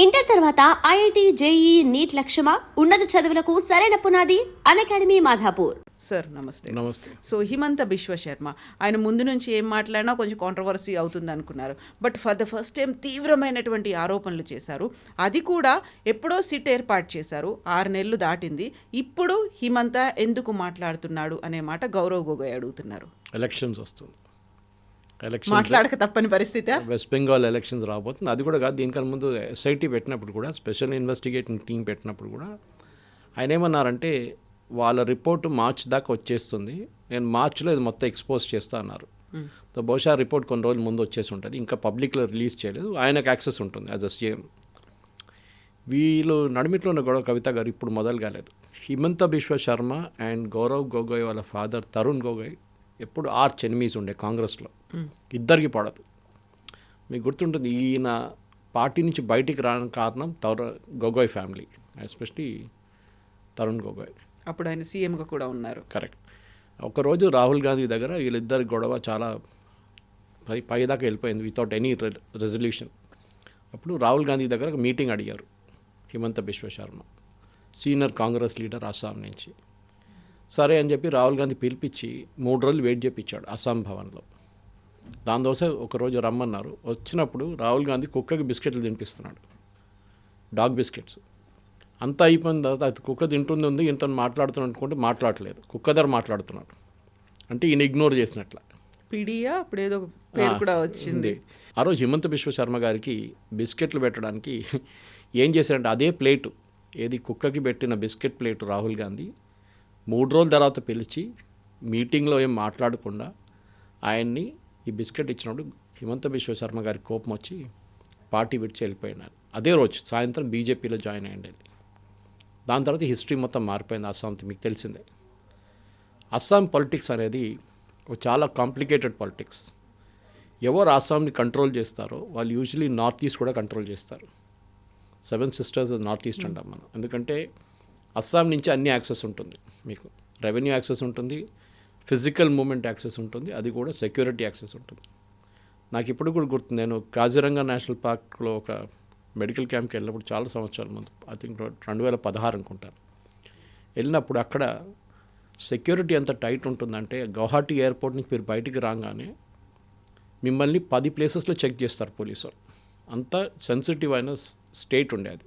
Inter తర్వాత IIT, JEE, neat లక్ష్యమా? ఉన్నత చదువులకు సరైన పునాది అకాడమీ మాధాపూర్. సార్ నమస్తే. నమస్తే. సో హిమంత బిశ్వ శర్మ ఆయన ముందు నుంచి ఏం మాట్లాడినా కొంచెం కాంట్రవర్సీ అవుతుంది అనుకున్నారు. But for the first time తీవ్రమైనటువంటి ఆరోపణలు చేశారు. అది కూడా ఎప్పుడో సిట్ ఏర్పాటు చేశారు, 6 నెలలు దాటింది. ఇప్పుడు హిమంత ఎందుకు మాట్లాడుతున్నాడు అనే మాట గౌరవ్ గొగోయ్ అడుగుతున్నారు. ఎలక్షన్స్ వస్తుంది, మాట్లాడక తప్పని పరిస్థితి. వెస్ట్ బెంగాల్ ఎలక్షన్స్ రాబోతుంది. అది కూడా కాదు, దీనికన్నా ముందు ఎస్ఐటీ పెట్టినప్పుడు కూడా, స్పెషల్ ఇన్వెస్టిగేటింగ్ టీం పెట్టినప్పుడు కూడా ఆయన ఏమన్నారంటే వాళ్ళ రిపోర్టు మార్చ్ దాకా వచ్చేస్తుంది, నేను మార్చ్లో ఇది మొత్తం ఎక్స్పోజ్ చేస్తా అన్నారు. సో బహుశా రిపోర్ట్ కొన్ని రోజుల ముందు వచ్చేసి ఉంటుంది, ఇంకా పబ్లిక్లో రిలీజ్ చేయలేదు. ఆయనకు యాక్సెస్ ఉంటుంది యాజ్ అ సీఎం. వీళ్ళు నడిమిట్లో ఉన్న గొడవ కవిత గారు ఇప్పుడు మొదలు కాలేదు. హిమంత బిశ్వ శర్మ అండ్ గౌరవ్ గొగోయ్ వాళ్ళ ఫాదర్ తరుణ్ గొగోయ్ ఎప్పుడు ఆర్చ్ ఎనిమీస్ ఉండే కాంగ్రెస్లో, ఇద్దరికి పడదు. మీకు గుర్తుంటుంది, ఈయన పార్టీ నుంచి బయటికి రావడానికి కారణం గొగోయ్ ఫ్యామిలీ, ఎస్పెషలీ తరుణ్ గొగోయ్. అప్పుడు ఆయన సీఎంగా కూడా ఉన్నారు. కరెక్ట్. ఒకరోజు రాహుల్ గాంధీ దగ్గర వీళ్ళిద్దరి గొడవ చాలా పైదాకా వెళ్ళిపోయింది వితౌట్ ఎనీ రెజల్యూషన్. అప్పుడు రాహుల్ గాంధీ దగ్గర ఒక మీటింగ్ అడిగారు హిమంత బిశ్వ శర్మ, సీనియర్ కాంగ్రెస్ లీడర్ అస్సాం నుంచి. సరే అని చెప్పి రాహుల్ గాంధీ పిలిపించి 3 రోజులు వెయిట్ చేయించాడు అస్సాం భవన్లో. దానికోసం ఒకరోజు రమ్మన్నారు. వచ్చినప్పుడు రాహుల్ గాంధీ కుక్కకి బిస్కెట్లు తినిపిస్తున్నాడు, డాగ్ బిస్కెట్స్. అంతా అయిపోయిన తర్వాత అది కుక్క తింటుంది, ఇంత మాట్లాడుతున్నాడు అనుకుంటే మాట్లాడలేదు, కుక్క దగ్గర మాట్లాడుతున్నాడు. అంటే ఈయన ఇగ్నోర్ చేసినట్ల. పీడియా అప్పుడు ఏదో పేరు కూడా వచ్చింది. ఆ రోజు హిమంత బిశ్వ శర్మ గారికి బిస్కెట్లు పెట్టడానికి ఏం చేశారంటే అదే ప్లేటు, ఏది కుక్కకి పెట్టిన బిస్కెట్ ప్లేటు రాహుల్ గాంధీ 3 రోజుల తర్వాత పిలిచి మీటింగ్లో ఏం మాట్లాడకుండా ఆయన్ని ఈ బిస్కెట్ ఇచ్చినప్పుడు హిమంత బిశ్వ శర్మ గారికి కోపం వచ్చి పార్టీ విడిచి వెళ్ళిపోయినారు. అదే రోజు సాయంత్రం బీజేపీలో జాయిన్ అయ్యండి. దాని తర్వాత హిస్టరీ మొత్తం మారిపోయింది అస్సాంతో, మీకు తెలిసిందే. అస్సాం పొలిటిక్స్ అనేది ఒక చాలా కాంప్లికేటెడ్ పొలిటిక్స్. ఎవరు అస్సాంని కంట్రోల్ చేస్తారో వాళ్ళు యూజువలీ నార్త్ ఈస్ట్ కూడా కంట్రోల్ చేస్తారు. 7 సిస్టర్స్ నార్త్ ఈస్ట్ అంటాం మనం. ఎందుకంటే అస్సాం నుంచి అన్ని యాక్సెస్ ఉంటుంది, మీకు రెవెన్యూ యాక్సెస్ ఉంటుంది, ఫిజికల్ మూమెంట్ యాక్సెస్ ఉంటుంది, అది కూడా సెక్యూరిటీ యాక్సెస్ ఉంటుంది. నాకు ఇప్పుడు కూడా గుర్తుంది, నేను కాజిరంగా నేషనల్ పార్క్లో ఒక మెడికల్ క్యాంప్కి వెళ్ళినప్పుడు చాలా సంవత్సరాల ముందు, ఐ థింక్ 2016 అనుకుంటాను, వెళ్ళినప్పుడు అక్కడ సెక్యూరిటీ ఎంత టైట్ ఉంటుందంటే గౌహాటీ ఎయిర్పోర్ట్ నుంచి మీరు బయటికి రాగానే మిమ్మల్ని 10 ప్లేసెస్లో చెక్ చేస్తారు పోలీసు. అంత సెన్సిటివ్ అయిన స్టేట్ ఉండేది.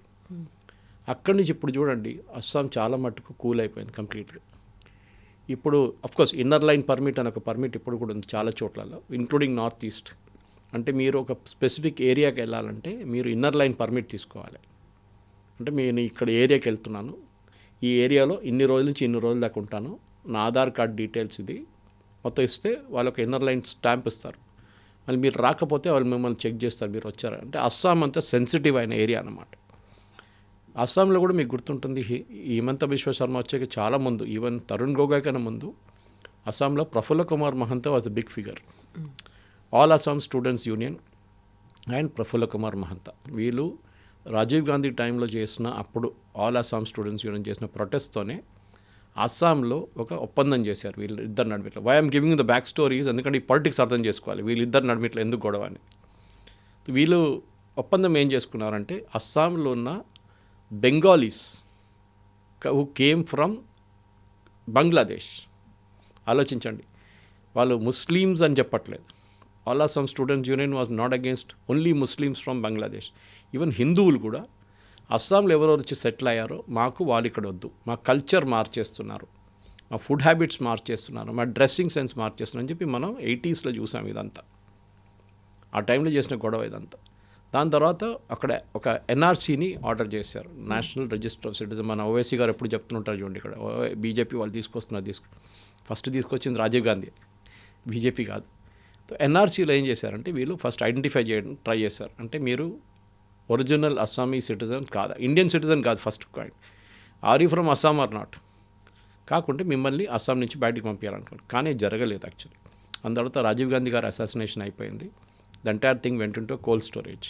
అక్కడి నుంచి ఇప్పుడు చూడండి అస్సాం చాలా మట్టుకు కూల్ అయిపోయింది కంప్లీట్గా. ఇప్పుడు అఫ్కోర్స్ ఇన్నర్ లైన్ పర్మిట్ అని ఒక పర్మిట్ ఇప్పుడు కూడా ఉంది చాలా చోట్లలో, ఇంక్లూడింగ్ నార్త్ ఈస్ట్. అంటే మీరు ఒక స్పెసిఫిక్ ఏరియాకి వెళ్ళాలంటే మీరు ఇన్నర్ లైన్ పర్మిట్ తీసుకోవాలి. అంటే నేను ఇక్కడ ఏరియాకి వెళ్తున్నాను, ఈ ఏరియాలో ఇన్ని రోజుల నుంచి ఇన్ని రోజుల దాకా ఉంటాను, నా ఆధార్ కార్డ్ డీటెయిల్స్ ఇది మొత్తం ఇస్తే వాళ్ళు ఒక ఇన్నర్ లైన్ స్టాంప్ ఇస్తారు. మళ్ళీ మీరు రాకపోతే వాళ్ళు మిమ్మల్ని చెక్ చేస్తారు మీరు వచ్చారా. అంటే అస్సాం అంతా సెన్సిటివ్ అయిన ఏరియా అన్నమాట. అస్సాంలో కూడా మీకు గుర్తుంటుంది, హిమంత బిశ్వ శర్మ వచ్చాక చాలా ముందు, ఈవెన్ తరుణ్ గొగోయ్ కన్నా ముందు అస్సాంలో Prafulla Kumar Mahanta was a big figure. All Assam students union and Prafulla Kumar Mahanta, వీళ్ళు రాజీవ్ గాంధీ టైంలో చేసిన, అప్పుడు ఆల్ అస్సాం స్టూడెంట్స్ యూనియన్ చేసిన ప్రొటెస్ట్తోనే అస్సాంలో ఒక ఒప్పందం చేశారు వీళ్ళు ఇద్దరు నడిమిట్లో. Why I'm giving the back stories, ఎందుకంటే ఈ పాలిటిక్స్ అర్థం చేసుకోవాలి, వీళ్ళిద్దరు నడిమిట్లో ఎందుకు గొడవ అని. వీళ్ళు ఒప్పందం ఏం చేసుకున్నారంటే అస్సాంలో ఉన్న Bengalis who came from Bangladesh, ఆలోచించండి, వాళ్ళు ముస్లిమ్స్ అని చెప్పట్లేదు. All Assam students union was not against only Muslims from Bangladesh. Even హిందువులు కూడా అస్సాంలో ఎవరెవరు వచ్చి సెటిల్ అయ్యారో మాకు వాళ్ళు ఇక్కడ వద్దు, మా కల్చర్ మార్చేస్తున్నారు, మా ఫుడ్ హ్యాబిట్స్ మార్చేస్తున్నారు, మా డ్రెస్సింగ్ సెన్స్ మార్చేస్తున్నారు అని చెప్పి మనం 80sలో చూసాం ఇదంతా. ఆ టైంలో చేసిన గొడవ ఇదంతా. దాని తర్వాత అక్కడ ఒక ఎన్ఆర్సీని ఆర్డర్ చేశారు, నేషనల్ రిజిస్టర్ ఆఫ్ సిటిజన్. మన ఓవైసీ గారు ఎప్పుడు చెప్తుంటారు చూడండి, ఇక్కడ బీజేపీ వాళ్ళు తీసుకొస్తున్నారు, ఫస్ట్ తీసుకొచ్చింది రాజీవ్ గాంధీ, బీజేపీ కాదు. సో ఎన్ఆర్సీలో ఏం చేశారంటే వీళ్ళు ఫస్ట్ ఐడెంటిఫై చేయడం ట్రై చేశారు. అంటే మీరు ఒరిజినల్ అస్సామీ సిటిజన్ కాదా, ఇండియన్ సిటిజన్ కాదు first point, are you from Assam or not, కాకుంటే మిమ్మల్ని అస్సాం నుంచి బయటికి పంపించాలనుకోండి. కానీ జరగలేదు యాక్చువల్లీ. దాని తర్వాత రాజీవ్ గాంధీ గారు అసాసినేషన్ అయిపోయింది, ద ఎంటైర్ థింగ్ వెంట into cold storage.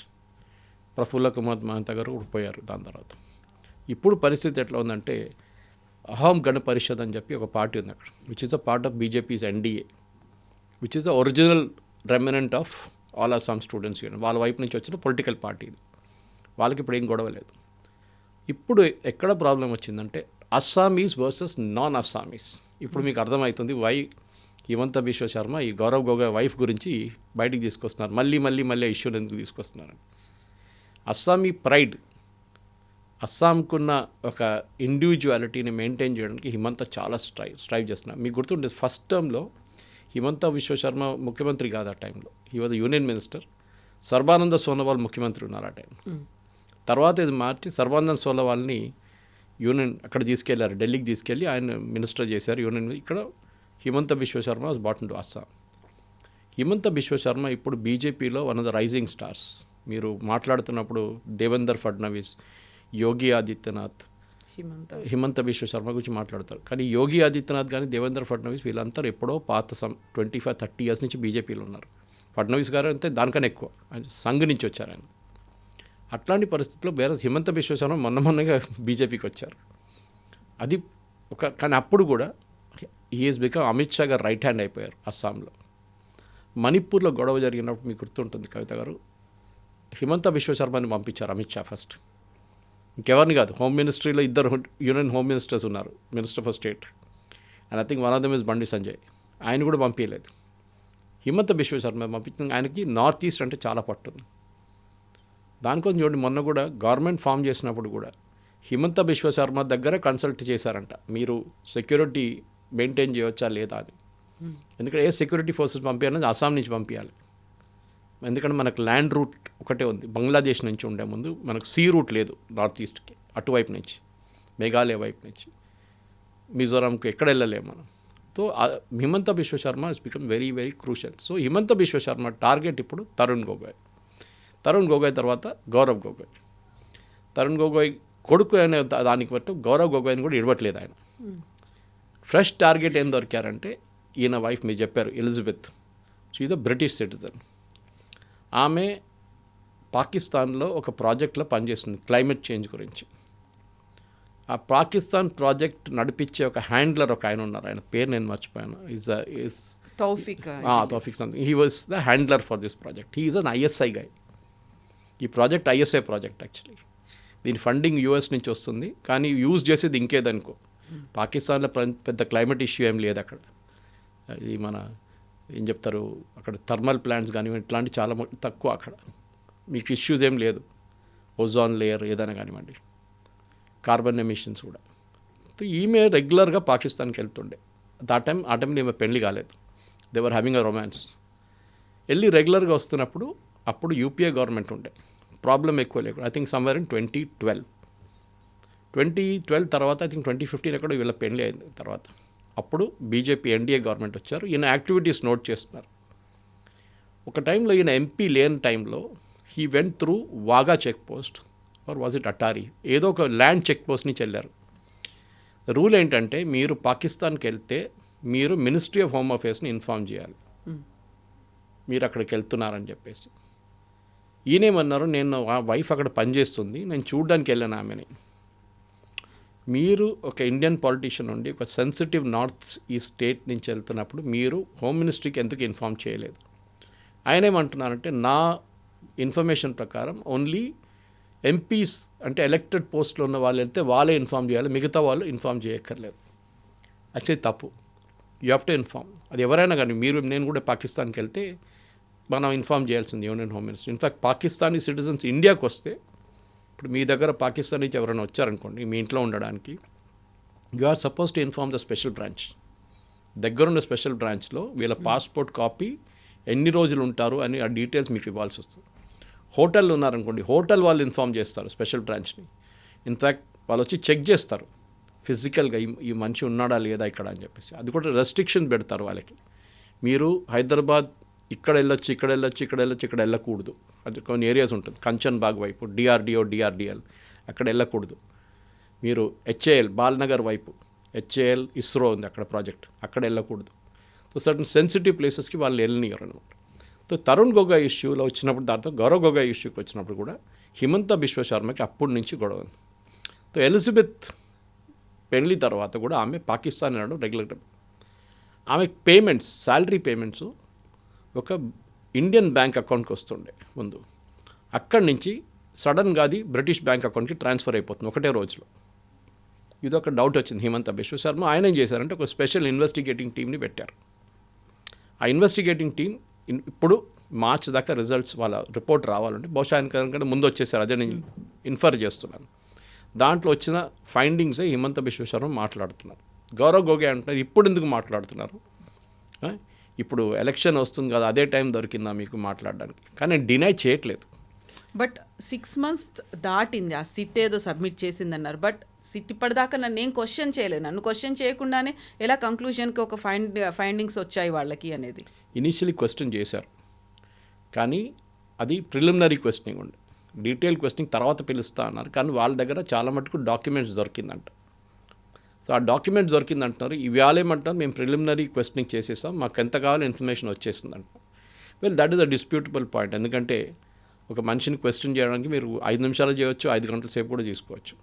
Prafulla Kumar Mahanta గారు ఊడిపోయారు. దాని తర్వాత ఇప్పుడు పరిస్థితి ఎట్లా ఉందంటే అహోం గణ పరిషత్ అని చెప్పి ఒక పార్టీ ఉంది అక్కడ, which is a part of BJP's NDA, which is the original remnant of all Assam students union. వాళ్ళ వైపు నుంచి వచ్చిన పొలిటికల్ పార్టీ ఇది. వాళ్ళకి ఇప్పుడు ఏం గొడవ లేదు. ఇప్పుడు ఎక్కడ ప్రాబ్లం వచ్చిందంటే అస్సామీస్ వర్సెస్ నాన్ అస్సామీస్. ఇప్పుడు మీకు అర్థమవుతుంది వై హిమంత బిశ్వ శర్మ ఈ గౌరవ్ గొగోయ్ వైఫ్ గురించి బయటికి తీసుకొస్తున్నారు. మళ్ళీ ఇష్యూని ఎందుకు తీసుకొస్తున్నారు? అస్సామీ ప్రైడ్, అస్సాంకున్న ఒక ఇండివిజువాలిటీని మెయింటైన్ చేయడానికి హిమంత చాలా స్ట్రైవ్ చేస్తున్నారు. మీకు గుర్తుండేది ఫస్ట్ టర్మ్లో హిమంత బిశ్వ శర్మ ముఖ్యమంత్రి కాదు ఆ టైంలో, he was union minister. Sarbananda Sonowal ముఖ్యమంత్రి ఉన్నారు ఆ టైం. తర్వాత ఇది మార్చి సర్బానంద సోనోవాల్ని యూనియన్ అక్కడ తీసుకెళ్లారు, ఢిల్లీకి తీసుకెళ్ళి ఆయన మినిస్టర్ చేశారు యూనియన్. ఇక్కడ Himanta Biswa Sarma was brought in to Assam. Himanta Biswa Sarma ఇప్పుడు బీజేపీలో one of the rising stars. మీరు మాట్లాడుతున్నప్పుడు దేవేందర్ ఫడ్నవీస్, యోగి ఆదిత్యనాథ్, హిమంత బిశ్వ శర్మ గురించి మాట్లాడతారు. కానీ యోగి ఆదిత్యనాథ్ కానీ దేవేంద్ర ఫడ్నవీస్ వీళ్ళంతా ఎప్పుడో పాత 25-30 ఇయర్స్ నుంచి బీజేపీలో ఉన్నారు. ఫడ్నవీస్ గారు అంటే దానికన్నా ఎక్కువ, ఆయన సంఘ్ నుంచి వచ్చారు ఆయన. అట్లాంటి పరిస్థితుల్లో వేరే హిమంత బిశ్వ శర్మ మొన్నగా బీజేపీకి వచ్చారు. అది కానీ అప్పుడు కూడా ఈజ్ బికమ్ అమిత్ షా గారు రైట్ హ్యాండ్ అయిపోయారు అస్సాంలో. మణిపూర్లో గొడవ జరిగినప్పుడు మీకు గుర్తుంటుంది కవిత గారు, హిమంత బిశ్వ శర్మని పంపించారు అమిత్ షా ఫస్ట్, ఇంకెవరిని కాదు. హోమ్ మినిస్ట్రీలో 2 యూనియన్ హోమ్ మినిస్టర్స్ ఉన్నారు, minister for state, and I think one of them is Bandi Sanjay. ఆయన కూడా పంపించలేదు. హిమంత బిశ్వ శర్మ పంపించిన ఆయనకి నార్త్ ఈస్ట్ అంటే చాలా పట్టుంది. దానికోసం చూడండి, మొన్న కూడా గవర్నమెంట్ ఫామ్ చేసినప్పుడు కూడా హిమంత బిశ్వ శర్మ దగ్గర కన్సల్ట్ చేశారంట, మీరు సెక్యూరిటీ మెయింటైన్ చేయవచ్చా లేదా అని. ఎందుకంటే ఏ సెక్యూరిటీ ఫోర్సెస్ పంపించాలని అస్సాం నుంచి పంపించాలి. ఎందుకంటే మనకు ల్యాండ్ రూట్ ఒకటే ఉంది, బంగ్లాదేశ్ నుంచి ఉండే ముందు మనకు సీ రూట్ లేదు నార్త్ ఈస్ట్కి, అటువైపు నుంచి మేఘాలయ వైపు నుంచి మిజోరాంకి ఎక్కడ వెళ్ళలేము మనం. So Himanta Biswa Sharma is become very very crucial. So Himanta Biswa Sharma target ఇప్పుడు తరుణ్ గొగోయ్ తర్వాత గౌరవ్ గొగోయ్. తరుణ్ గొగోయ్ కొడుకు అనే దానికి బట్టి గౌరవ్ గొగోయ్ని కూడా ఇవ్వట్లేదు ఆయన. ఫ్రెష్ టార్గెట్ ఏం దొరికారంటే ఈయన వైఫ్ మీరు చెప్పారు Elizabeth, she the British citizen. ఆమె పాకిస్తాన్లో ఒక ప్రాజెక్ట్లో పనిచేస్తుంది క్లైమేట్ చేంజ్ గురించి. ఆ పాకిస్తాన్ ప్రాజెక్ట్ నడిపించే ఒక హ్యాండ్లర్ ఒక ఆయన ఉన్నారు, ఆయన పేరు నేను మర్చిపోయాను. Taufiq something. He was the handler for this project. He is an ISI guy. ఈ ప్రాజెక్ట్ ఐఎస్ఐ ప్రాజెక్ట్ యాక్చువల్లీ. దీని ఫండింగ్ యూఎస్ నుంచి వస్తుంది, కానీ యూజ్ చేసేది ఇంకేదనుకో. పాకిస్తాన్లో పెద్ద క్లైమేట్ ఇష్యూ ఏం లేదు అక్కడ. ఇది మన ఏం చెప్తారు, అక్కడ థర్మల్ ప్లాంట్స్ కానివ్వండి ఇట్లాంటి చాలా తక్కువ అక్కడ. మీకు ఇష్యూస్ ఏం లేదు, ఓజోన్ లేయర్ ఏదైనా కానివ్వండి, కార్బన్ ఎమిషన్స్ కూడా. ఈమె రెగ్యులర్గా పాకిస్తాన్కి వెళ్తుండే. ఆ టైంలో ఈమె పెళ్లి కాలేదు, they were having a romance. వెళ్ళి రెగ్యులర్గా వస్తున్నప్పుడు అప్పుడు యూపీఏ గవర్నమెంట్ ఉండే, ప్రాబ్లం ఎక్కువ లేకుండా. ఐ థింక్ సమ్వేర్ ఇన్ 2012 తర్వాత ఐ థింక్ 2015 ఎక్కడో వీళ్ళ పెళ్లి అయింది. తర్వాత అప్పుడు బీజేపీ ఎన్డీఏ గవర్నమెంట్ వచ్చారు. ఈయన యాక్టివిటీస్ నోట్ చేస్తున్నారు. ఒక టైంలో ఈయన ఎంపీ లేని టైంలో he went through Wagah check post or was it Attari, ఏదో ఒక ల్యాండ్ చెక్ పోస్ట్ నుంచి వెళ్ళారు. రూల్ ఏంటంటే మీరు పాకిస్తాన్కి వెళ్తే మీరు మినిస్ట్రీ ఆఫ్ హోమ్ అఫేర్స్ని ఇన్ఫార్మ్ చేయాలి మీరు అక్కడికి వెళ్తున్నారని చెప్పేసి. ఈయనేమన్నారు, నేను ఆ వైఫ్ అక్కడ పనిచేస్తుంది, నేను చూడడానికి వెళ్ళాను ఆమెని. మీరు ఒక ఇండియన్ పాలిటీషియన్ ఉండి ఒక సెన్సిటివ్ నార్త్ ఈస్ట్ స్టేట్ నుంచి వెళ్తున్నప్పుడు మీరు హోమ్ మినిస్ట్రీకి ఎందుకు ఇన్ఫార్మ్ చేయలేదు? ఆయన ఏమంటున్నారంటే నా ఇన్ఫర్మేషన్ ప్రకారం ఓన్లీ ఎంపీస్ అంటే ఎలక్టెడ్ పోస్ట్లో ఉన్న వాళ్ళు వెళ్తే వాళ్ళే ఇన్ఫార్మ్ చేయాలి, మిగతా వాళ్ళు ఇన్ఫార్మ్ చేయక్కర్లేదు. యాక్చువల్లీ తప్పు. You have to inform. అది ఎవరైనా కానీ నేను కూడా పాకిస్తాన్కి వెళ్తే మనం ఇన్ఫార్మ్ చేయాల్సింది union home minister. In fact Pakistani citizens ఇండియాకి వస్తే, ఇప్పుడు మీ దగ్గర పాకిస్తాన్ నుంచి ఎవరైనా వచ్చారనుకోండి మీ ఇంట్లో ఉండడానికి, you are suppose to inform the special branch. దగ్గరున్న స్పెషల్ బ్రాంచ్లో వీళ్ళ పాస్పోర్ట్ కాపీ, ఎన్ని రోజులు ఉంటారు అని ఆ డీటెయిల్స్ మీకు ఇవ్వాల్సి వస్తుంది. హోటల్లో ఉన్నారనుకోండి, హోటల్ వాళ్ళు ఇన్ఫార్మ్ చేస్తారు స్పెషల్ బ్రాంచ్ని. ఇన్ఫ్యాక్ట్ వాళ్ళు వచ్చి చెక్ చేస్తారు ఫిజికల్గా ఈ మనిషి ఉన్నాడా లేదా ఇక్కడ అని చెప్పేసి. అది కూడా రెస్ట్రిక్షన్ పెడతారు వాళ్ళకి. మీరు హైదరాబాద్ ఇక్కడ వెళ్ళొచ్చు, ఇక్కడ వెళ్ళకూడదు. అది కొన్ని ఏరియాస్ ఉంటుంది, కంచన్ బాగ్ వైపు, డిఆర్డిఎల్ అక్కడ వెళ్ళకూడదు. మీరు హెచ్ఏఎల్ బాల్నగర్ వైపు, హెచ్ఏఎల్ ఇస్రో ఉంది అక్కడ ప్రాజెక్ట్, అక్కడ వెళ్ళకూడదు. సో సర్టన్ సెన్సిటివ్ ప్లేసెస్కి వాళ్ళు వెళ్ళనియరు అనమాట. సో తరుణ్ గొగోయ్ ఇష్యూలో వచ్చినప్పుడు, దాంతో గౌరవ్ గొగోయ్ ఇష్యూకి వచ్చినప్పుడు కూడా హిమంత బిశ్వ శర్మకి అప్పటి నుంచి గొడవ ఉంది. సో ఎలిజబెత్ పెళ్లి తర్వాత కూడా ఆమె పాకిస్తాన్ వెళ్ళడం రెగ్యులర్. ఆమె పేమెంట్స్, శాలరీ పేమెంట్స్ ఒక ఇండియన్ బ్యాంక్ అకౌంట్కి వస్తుండే ముందు. అక్కడి నుంచి సడన్గా అది బ్రిటిష్ బ్యాంక్ అకౌంట్కి ట్రాన్స్ఫర్ అయిపోతుంది ఒకటే రోజులో. ఇది ఒక డౌట్ వచ్చింది హిమంత బిశ్వ శర్మ. ఆయన ఏం చేశారంటే ఒక స్పెషల్ ఇన్వెస్టిగేటింగ్ టీమ్ని పెట్టారు. ఆ ఇన్వెస్టిగేటింగ్ టీం ఇప్పుడు మార్చ్ దాకా రిజల్ట్స్ వాళ్ళ రిపోర్ట్ రావాలంటే బహుశా ఆయన కనుక ముందు వచ్చేసారు, అదే నేను ఇన్ఫర్ చేస్తున్నాను. దాంట్లో వచ్చిన ఫైండింగ్సే హిమంత బిశ్వ శర్మ మాట్లాడుతున్నారు. గౌరవ్ గొగోయ్ అంటున్నారు ఇప్పుడు ఎందుకు మాట్లాడుతున్నారు, ఇప్పుడు ఎలక్షన్ వస్తుంది కదా అదే టైం దొరికిందా మీకు మాట్లాడడానికి, కానీ నేను డినై చేయట్లేదు. బట్ 6 months దాటింది, ఆ సిట్ ఏదో సబ్మిట్ చేసిందన్నారు. బట్ సిట్ ఇప్పటిదాకా నన్ను ఏం క్వశ్చన్ చేయలేదు. నన్ను క్వశ్చన్ చేయకుండానే ఎలా కంక్లూజన్కి ఒక ఫైండింగ్స్ వచ్చాయి వాళ్ళకి అనేది. ఇనీషియలీ క్వశ్చన్ చేశారు, కానీ అది ప్రిలిమినరీ క్వశ్చనింగ్ ఉండే, డీటెయిల్ క్వశ్చనింగ్ తర్వాత పిలుస్తా అన్నారు. కానీ వాళ్ళ దగ్గర చాలా మటుకు డాక్యుమెంట్స్ దొరికిందంట. సో ఆ డాక్యుమెంట్ దొరికిందంటున్నారు. ఇవాళ ఏమంటారు, మేము ప్రిలిమినరీ క్వశ్చనింగ్ చేసేసాం, మాకు ఎంత కావాలో ఇన్ఫర్మేషన్ వచ్చేసిందంట. Well that is a disputable point. ఎందుకంటే ఒక మనిషిని క్వశ్చన్ చేయడానికి మీరు 5 నిమిషాలు చేయవచ్చు, 5 గంటల సేపు కూడా తీసుకోవచ్చు.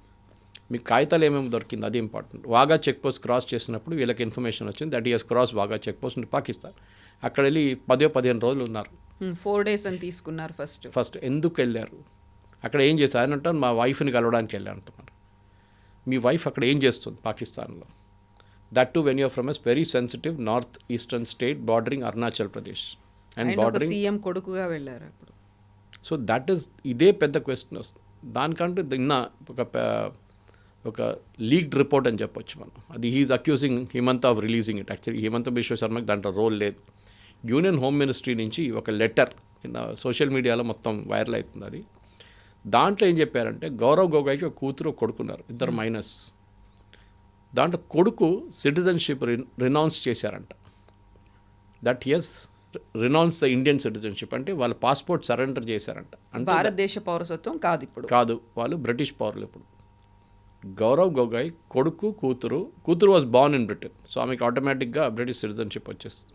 మీకు కాగితాలు ఏమేమి దొరికింది అది important. Wagah check post cross చేసినప్పుడు వీళ్ళకి ఇన్ఫర్మేషన్ వచ్చింది that is cross Wagah check post నుండి పాకిస్తాన్. అక్కడ వెళ్ళి 10-15 రోజులు ఉన్నారు. 4 days అని తీసుకున్నారు ఫస్ట్. ఎందుకు వెళ్ళారు, అక్కడ ఏం చేశారు? ఆయన అంటారు మా వైఫ్ని కలవడానికి వెళ్ళి అంటున్నారు. మీ వైఫ్ అక్కడ ఏం చేస్తుంది పాకిస్తాన్లో? That too when you're from is very sensitive north eastern state bordering Arunachal Pradesh and bordering CM కొడుకుగా వెళ్ళారు అప్పుడు. సో దట్ ఈస్ ఇదే పెద్ద క్వశ్చన్ వస్తుంది. దానికంటే నిన్న ఒక లీక్డ్ రిపోర్ట్ అని చెప్పొచ్చు మనం. అది he is accusing Himanta of releasing it. Actually Himanta Biswa శర్మకి దాంట్లో రోల్ లేదు. యూనియన్ హోమ్ మినిస్ట్రీ నుంచి ఒక లెటర్ సోషల్ మీడియాలో మొత్తం వైరల్ అవుతుంది. అది దాంట్లో ఏం చెప్పారంటే గౌరవ్ గొగోయ్కి ఒక కూతురు కొడుకున్నారు, ఇద్దరు మైనస్. దాంట్లో కొడుకు సిటిజన్షిప్ రినౌన్స్ చేశారంట. That is renounce the Indian citizenship, అంటే వాళ్ళ పాస్పోర్ట్ సరెండర్ చేశారంట. అంటే భారతదేశ పౌరసత్వం కాదు ఇప్పుడు, కాదు, వాళ్ళు బ్రిటిష్ పౌరులు ఇప్పుడు. గౌరవ్ గొగోయ్ కూతురు was born in Britain, so ఆమెకి ఆటోమేటిక్గా బ్రిటిష్ సిటిజన్షిప్ వచ్చేస్తుంది.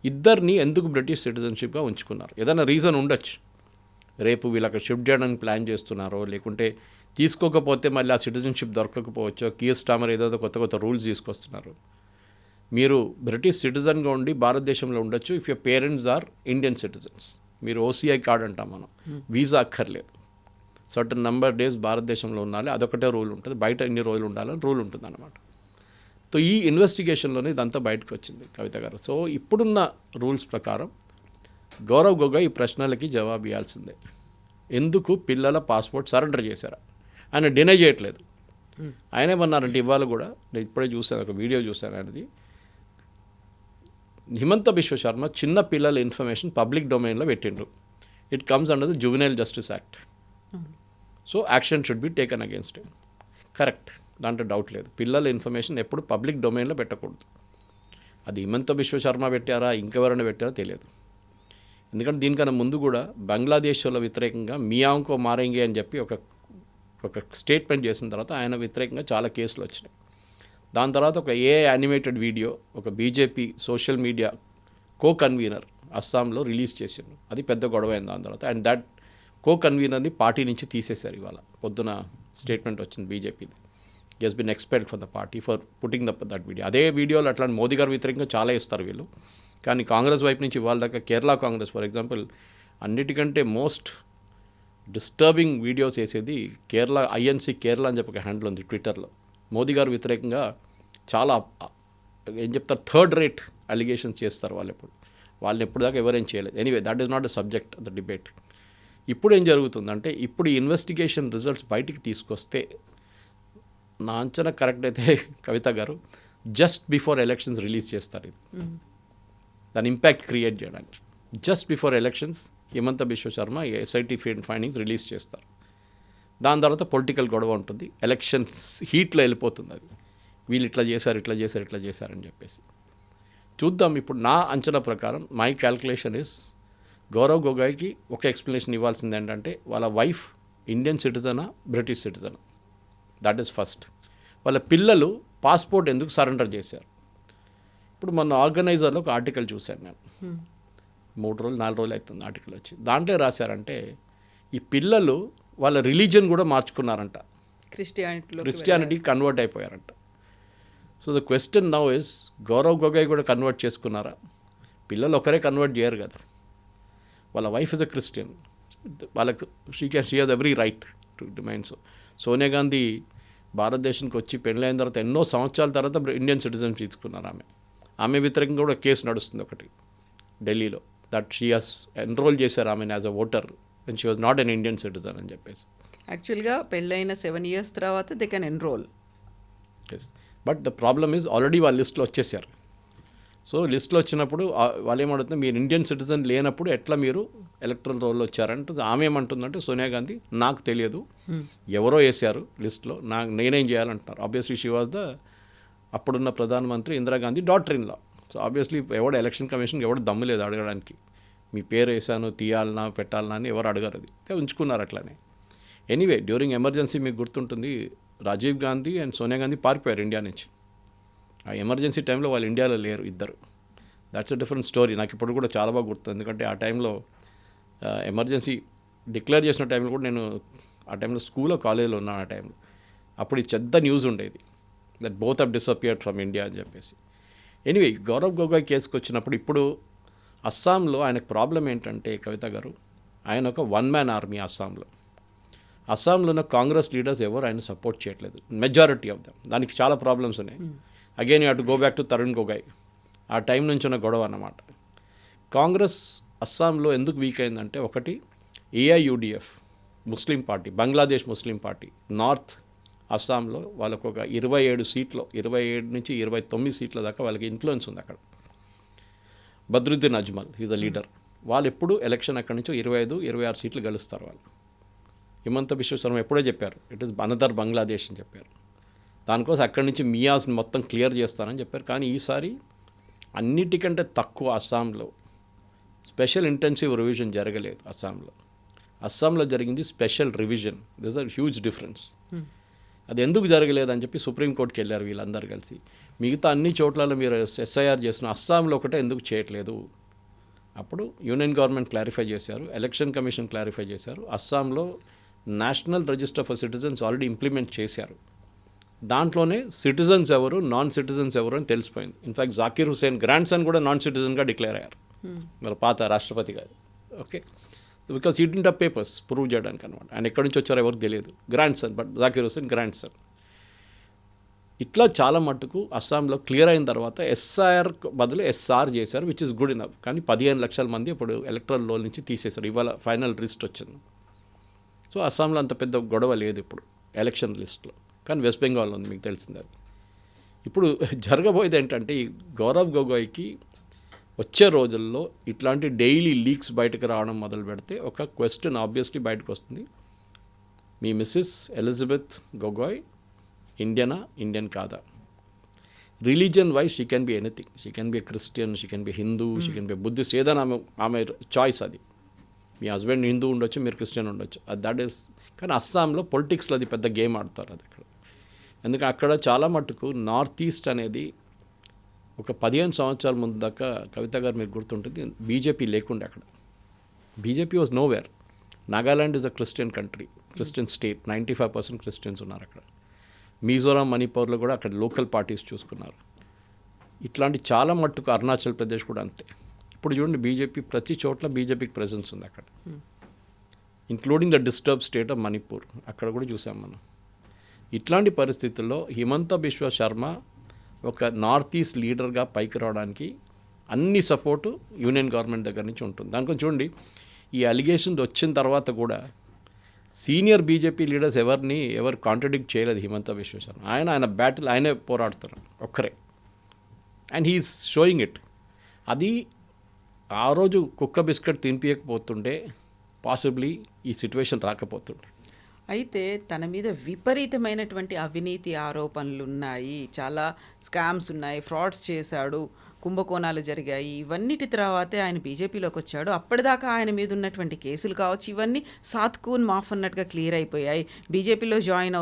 ఇద్దరిని ఎందుకు బ్రిటిష్ సిటిజన్షిప్గా ఉంచుకున్నారు? ఏదైనా రీజన్ ఉండొచ్చు. రేపు వీళ్ళు అక్కడ షిఫ్ట్ చేయడానికి ప్లాన్ చేస్తున్నారో, లేకుంటే తీసుకోకపోతే మళ్ళీ ఆ సిటిజన్షిప్ దొరకకపోవచ్చో, కీర్ స్టామర్ ఏదో కొత్త రూల్స్ తీసుకొస్తున్నారు. మీరు బ్రిటిష్ సిటిజన్గా ఉండి భారతదేశంలో ఉండొచ్చు if your parents are Indian citizens. మీరు ఓసీఐ కార్డ్ అంటాం మనం, వీసా అక్కర్లేదు. సర్టన్ నెంబర్ డేస్ భారతదేశంలో ఉండాలి, అదొకటే రూల్ ఉంటుంది. బయట ఎన్ని రోజులు ఉండాలని రూల్ ఉంటుంది అన్నమాట. సో ఈ ఇన్వెస్టిగేషన్లోనే ఇదంతా బయటకు వచ్చింది కవిత గారు. సో ఇప్పుడున్న రూల్స్ ప్రకారం గౌరవ్ గొగోయ్ ఈ ప్రశ్నలకి జవాబు ఇవ్వాల్సిందే. ఎందుకు పిల్లల పాస్పోర్ట్ సరెండర్ చేశారా? ఆయన డినై చేయట్లేదు. ఆయన ఏమన్నారంటే ఇవాళ కూడా నేను ఇప్పుడే చూశాను, ఒక వీడియో చూశాను ఆయనది. హిమంత బిశ్వ శర్మ చిన్న పిల్లల ఇన్ఫర్మేషన్ పబ్లిక్ డొమైన్లో పెట్టిండ్రు. It comes under the juvenile justice act. So action should be taken against him. Correct, దాంట్లో డౌట్ లేదు. పిల్లల ఇన్ఫర్మేషన్ ఎప్పుడు పబ్లిక్ డొమైన్లో పెట్టకూడదు. అది హిమంత బిశ్వ శర్మ పెట్టారా ఇంకెవరైనా పెట్టారో తెలియదు. ఎందుకంటే దీనికన్నా ముందు కూడా బంగ్లాదేశ్లో వ్యతిరేకంగా మియాంకో మారేంగే అని చెప్పి ఒక స్టేట్మెంట్ చేసిన తర్వాత ఆయన వ్యతిరేకంగా చాలా కేసులు వచ్చినాయి. దాని తర్వాత ఒక యానిమేటెడ్ వీడియో ఒక బీజేపీ సోషల్ మీడియా కన్వీనర్ అస్సాంలో రిలీజ్ చేసిండు. అది పెద్ద గొడవ అయింది. దాని తర్వాత అండ్ దట్ కన్వీనర్ని పార్టీ నుంచి తీసేశారు. ఇవాళ పొద్దున స్టేట్మెంట్ వచ్చింది బీజేపీది. Has been expelled from the party for putting that video. అదే వీడియోలో అట్లాంటి మోదీ గారు వ్యతిరేకంగా చాలా ఇస్తారు వీళ్ళు. కానీ కాంగ్రెస్ వైపు నుంచి ఇవాళ దాకా కేరళ కాంగ్రెస్ ఫర్ ఎగ్జాంపుల్ అన్నిటికంటే మోస్ట్ డిస్టర్బింగ్ వీడియోస్ వేసేది కేరళ ఐఎన్సీ కేరళ అని చెప్పి ఒక హ్యాండిల్ ఉంది ట్విట్టర్లో. మోదీ గారు వ్యతిరేకంగా చాలా ఏం చెప్తారు, థర్డ్ రేట్ అలిగేషన్స్ చేస్తారు వాళ్ళని ఎప్పుడు దాకా ఎవరేం చేయలేదు. Anyway that is not a subject the debate. ఇప్పుడు ఏం జరుగుతుందంటే ఇప్పుడు ఈ ఇన్వెస్టిగేషన్ రిజల్ట్స్ బయటికి తీసుకొస్తే నా అంచనా కరెక్ట్ అయితే కవిత గారు జస్ట్ బిఫోర్ ఎలక్షన్స్ రిలీజ్ చేస్తారు. ఇది దాని ఇంపాక్ట్ క్రియేట్ చేయడానికి just before elections Himanta Biswa Sharma SIT findings release చేస్తారు. దాని తర్వాత పొలిటికల్ గొడవ ఉంటుంది, ఎలక్షన్స్ హీట్లో వెళ్ళిపోతుంది. అది వీళ్ళు ఇట్లా చేశారని చెప్పేసి చూద్దాం. ఇప్పుడు నా అంచనా ప్రకారం మై క్యాల్కులేషన్ ఇస్ గౌరవ్ గొగోయ్కి ఒక ఎక్స్ప్లెనేషన్ ఇవ్వాల్సింది ఏంటంటే వాళ్ళ వైఫ్ ఇండియన్ సిటిజనా బ్రిటిష్ సిటిజనా, దట్ ఈస్ ఫస్ట్. వాళ్ళ పిల్లలు పాస్పోర్ట్ ఎందుకు సరెండర్ చేశారు? ఇప్పుడు మొన్న ఆర్గనైజర్లో ఒక ఆర్టికల్ చూశాను నేను, 4 రోజులు అవుతుంది ఆర్టికల్ వచ్చి. దాంట్లో రాశారంటే ఈ పిల్లలు వాళ్ళ రిలీజియన్ కూడా మార్చుకున్నారంట, క్రిస్టియానిటీ కన్వర్ట్ అయిపోయారంట. So the question now is Gaurav Gogoi కూడా కన్వర్ట్ చేసుకున్నారా? పిల్లలు ఒకరే కన్వర్ట్ చేయరు కదా. వాళ్ళ వైఫ్ ఇస్ అ క్రిస్టియన్, వాళ్ళకు she has every right to demand. Sonia Gandhi భారతదేశానికి వచ్చి పెళ్ళైన తర్వాత ఎన్నో సంవత్సరాల తర్వాత ఇండియన్ సిటిజన్ తీసుకున్నారు. ఆమె వ్యతిరేకంగా కూడా కేసు నడుస్తుంది ఒకటి ఢిల్లీలో, దట్ షీ హాస్ ఎన్రోల్ చేశారు ఆమెను as a voter and she was not an Indian citizen అని చెప్పేసి. యాక్చువల్గా పెళ్ళైన 7 years తర్వాత they can enrol. Yes, but the problem is already వాళ్ళ లిస్ట్లో వచ్చేసారు. సో లిస్ట్లో వచ్చినప్పుడు వాళ్ళు ఏమంటుంది, మీరు ఇండియన్ సిటిజన్ లేనప్పుడు ఎట్లా మీరు ఎలక్ట్రల్ రోల్లో వచ్చారంటే ఆమె ఏమంటుందంటే సోనియా గాంధీ నాకు తెలియదు, ఎవరో వేసారు లిస్ట్లో, నేనేం చేయాలంటున్నారు. ఆబ్వియస్లీ షీ వాజ్ ద అప్పుడున్న ప్రధానమంత్రి Indira Gandhi daughter in law. So obviously ఎవడు ఎలక్షన్ కమిషన్కి ఎవడు దమ్ము లేదు అడగడానికి, మీ పేరు వేసాను తీయాలనా పెట్టాలనా అని ఎవరు అడగారు. అది ఉంచుకున్నారు అట్లానే. ఎనీవే డ్యూరింగ్ ఎమర్జెన్సీ మీకు గుర్తుంటుంది, రాజీవ్ గాంధీ అండ్ సోనియా గాంధీ పారిపోయారు ఇండియా నుంచి. ఆ ఎమర్జెన్సీ టైంలో వాళ్ళు ఇండియాలో లేరు ఇద్దరు. That's a different story. నాకు ఇప్పుడు కూడా చాలా బాగా గుర్తుంది, ఎందుకంటే ఆ టైంలో ఎమర్జెన్సీ డిక్లేర్ చేసిన టైంలో కూడా నేను ఆ టైంలో స్కూల్లో కాలేజీలో ఉన్నాను. ఆ టైంలో అప్పుడు ఇది పెద్ద న్యూస్ ఉండేది, that both of disappeared from India అని చెప్పేసి. ఎనీవే గౌరవ్ గొగోయ్ కేసుకు వచ్చినప్పుడు ఇప్పుడు అస్సాంలో ఆయనకు ప్రాబ్లం ఏంటంటే కవిత గారు, ఆయన ఒక 1-man ఆర్మీ అస్సాంలో. అస్సాంలో ఉన్న కాంగ్రెస్ లీడర్స్ ఎవరు ఆయన సపోర్ట్ చేయట్లేదు, మెజారిటీ ఆఫ్ దమ్. దానికి చాలా ప్రాబ్లమ్స్ ఉన్నాయి. Again you have to go back to Tarun Gogoi. ఆ టైం నుంచి ఉన్న గొడవ అన్నమాట. కాంగ్రెస్ అస్సాంలో ఎందుకు వీక్ అయిందంటే, ఒకటి AIUDF Muslim party, Bangladesh Muslim party north అస్సాంలో వాళ్ళకు ఒక 27 సీట్లు, 27 నుంచి 29 సీట్ల దాకా వాళ్ళకి ఇన్ఫ్లుయెన్స్ ఉంది అక్కడ. Badruddin Ajmal is the leader. వాళ్ళు ఎప్పుడు ఎలక్షన్ అక్కడి నుంచి 25-26 సీట్లు గెలుస్తారు వాళ్ళు. హిమంత బిశ్వ శర్మ ఎప్పుడో చెప్పారు, ఇట్ ఈస్ అనదర్ బంగ్లాదేశ్ అని చెప్పారు. దానికోసం అక్కడి నుంచి మియాస్ని మొత్తం క్లియర్ చేస్తారని చెప్పారు. కానీ ఈసారి అన్నిటికంటే తక్కువ అస్సాంలో స్పెషల్ ఇంటెన్సివ్ రివిజన్ జరగలేదు. అస్సాంలో జరిగింది special revision. This are huge difference. అది ఎందుకు జరగలేదని చెప్పి సుప్రీంకోర్టుకి వెళ్ళారు వీళ్ళందరూ కలిసి. మిగతా అన్ని చోట్లలో మీరు ఎస్ఐఆర్ చేసిన అస్సాంలో ఒకటే ఎందుకు చేయట్లేదు. అప్పుడు యూనియన్ గవర్నమెంట్ క్లారిఫై చేశారు, ఎలక్షన్ కమిషన్ క్లారిఫై చేశారు. అస్సాంలో national register for citizens already implement చేశారు. దాంట్లోనే సిటిజన్స్ ఎవరు నాన్ సిటిజన్స్ ఎవరు అని తెలిసిపోయింది. In fact Zakir Hussain grandson కూడా నాన్ సిటిజన్గా డిక్లేర్ అయ్యారు, మరి పాత రాష్ట్రపతి గారు. Okay, because he didn't have papers prove చేయడానికి అనమాట. ఆయన ఎక్కడి నుంచి వచ్చారో ఎవరికి తెలియదు. Grandson, but Zakir Hussain grandson. ఇట్లా చాలా మట్టుకు అస్సాంలో క్లియర్ అయిన తర్వాత ఎస్ఐఆర్ బదులు ఎస్ఆర్ చేశారు, విచ్ ఇస్ గుడ్ ఇనఫ్. కానీ 15 లక్షల మంది ఇప్పుడు ఎలక్ట్రల్ రోల్ నుంచి తీసేశారు. ఇవాళ ఫైనల్ లిస్ట్ వచ్చింది. సో అస్సాంలో అంత పెద్ద గొడవ లేదు ఇప్పుడు ఎలక్షన్ లిస్ట్లో. కానీ వెస్ట్ బెంగాల్లో ఉంది, మీకు తెలిసింది అది. ఇప్పుడు జరగబోయేది ఏంటంటే, ఈ గౌరవ్ గొగోయ్కి వచ్చే రోజుల్లో ఇట్లాంటి డైలీ లీక్స్ బయటకు రావడం మొదలు పెడితే ఒక క్వశ్చన్ ఆబ్వియస్లీ బయటకు వస్తుంది. మీ మిస్సెస్ ఎలిజబెత్ గొగోయ్ ఇండియనా, ఇండియన్ కాదా? Religion wise she can be anything. She can be Christian, she can be Hindu, she can be Buddhist, ఏదైనా ఆమె చాయిస్ అది. మీ హస్బెండ్ హిందూ ఉండొచ్చు, మీరు క్రిస్టియన్ ఉండొచ్చు, దట్ ఈస్. కానీ అస్సాంలో పొలిటిక్స్లో అది పెద్ద గేమ్ ఆడతారు అది అక్కడ. ఎందుకంటే అక్కడ చాలా మట్టుకు నార్త్ ఈస్ట్ అనేది ఒక 15 సంవత్సరాల ముందు దాకా కవిత గారు మీకు గుర్తుంటుంది, బీజేపీ లేకుండే అక్కడ. BJP was nowhere. Nagaland is a Christian country, Christian state. 95% Christians ఉన్నారు అక్కడ. మిజోరాం, మణిపూర్లో కూడా అక్కడ లోకల్ పార్టీస్ చూసుకున్నారు. ఇట్లాంటి చాలా మట్టుకు అరుణాచల్ ప్రదేశ్ కూడా అంతే. ఇప్పుడు చూడండి, బీజేపీ ప్రతి చోట్ల బీజేపీకి ప్రెజెన్స్ ఉంది అక్కడ, including the disturb state of Manipur. అక్కడ కూడా చూసాం మనం. ఇట్లాంటి పరిస్థితుల్లో హిమంత బిశ్వ శర్మ ఒక నార్త్ ఈస్ట్ లీడర్గా పైకి రావడానికి అన్ని సపోర్టు యూనియన్ గవర్నమెంట్ దగ్గర నుంచి ఉంటుంది. దానికొని చూడండి, ఈ అలిగేషన్స్ వచ్చిన తర్వాత కూడా సీనియర్ బీజేపీ లీడర్స్ ఎవరు కాంట్రడిక్ట్ చేయలేదు హిమంత బిశ్వ శర్మ. ఆయన బ్యాటిల్ ఆయనే పోరాడుతారు ఒక్కరే, అండ్ హీఈస్ షోయింగ్ ఇట్. అది ఆ రోజు కుక్క బిస్కెట్ తినిపించకపోతుంటే పాసిబ్లీ ఈ సిచ్యువేషన్ రాకపోతుండే. అయితే తన మీద విపరీతమైనటువంటి అవినీతి ఆరోపణలు ఉన్నాయి, చాలా స్కామ్స్ ఉన్నాయి, ఫ్రాడ్స్ చేశాడు, కుంభకోణాలు జరిగాయి. ఇవన్నిటి తర్వాతే ఆయన బీజేపీలోకి వచ్చాడు. అప్పటిదాకా ఆయన మీద ఉన్నటువంటి కేసులు కావచ్చు, ఇవన్నీ సాత్ కూన్ మాఫ్ అన్నట్టుగా క్లియర్ అయిపోయాయి. బీజేపీలో జాయిన్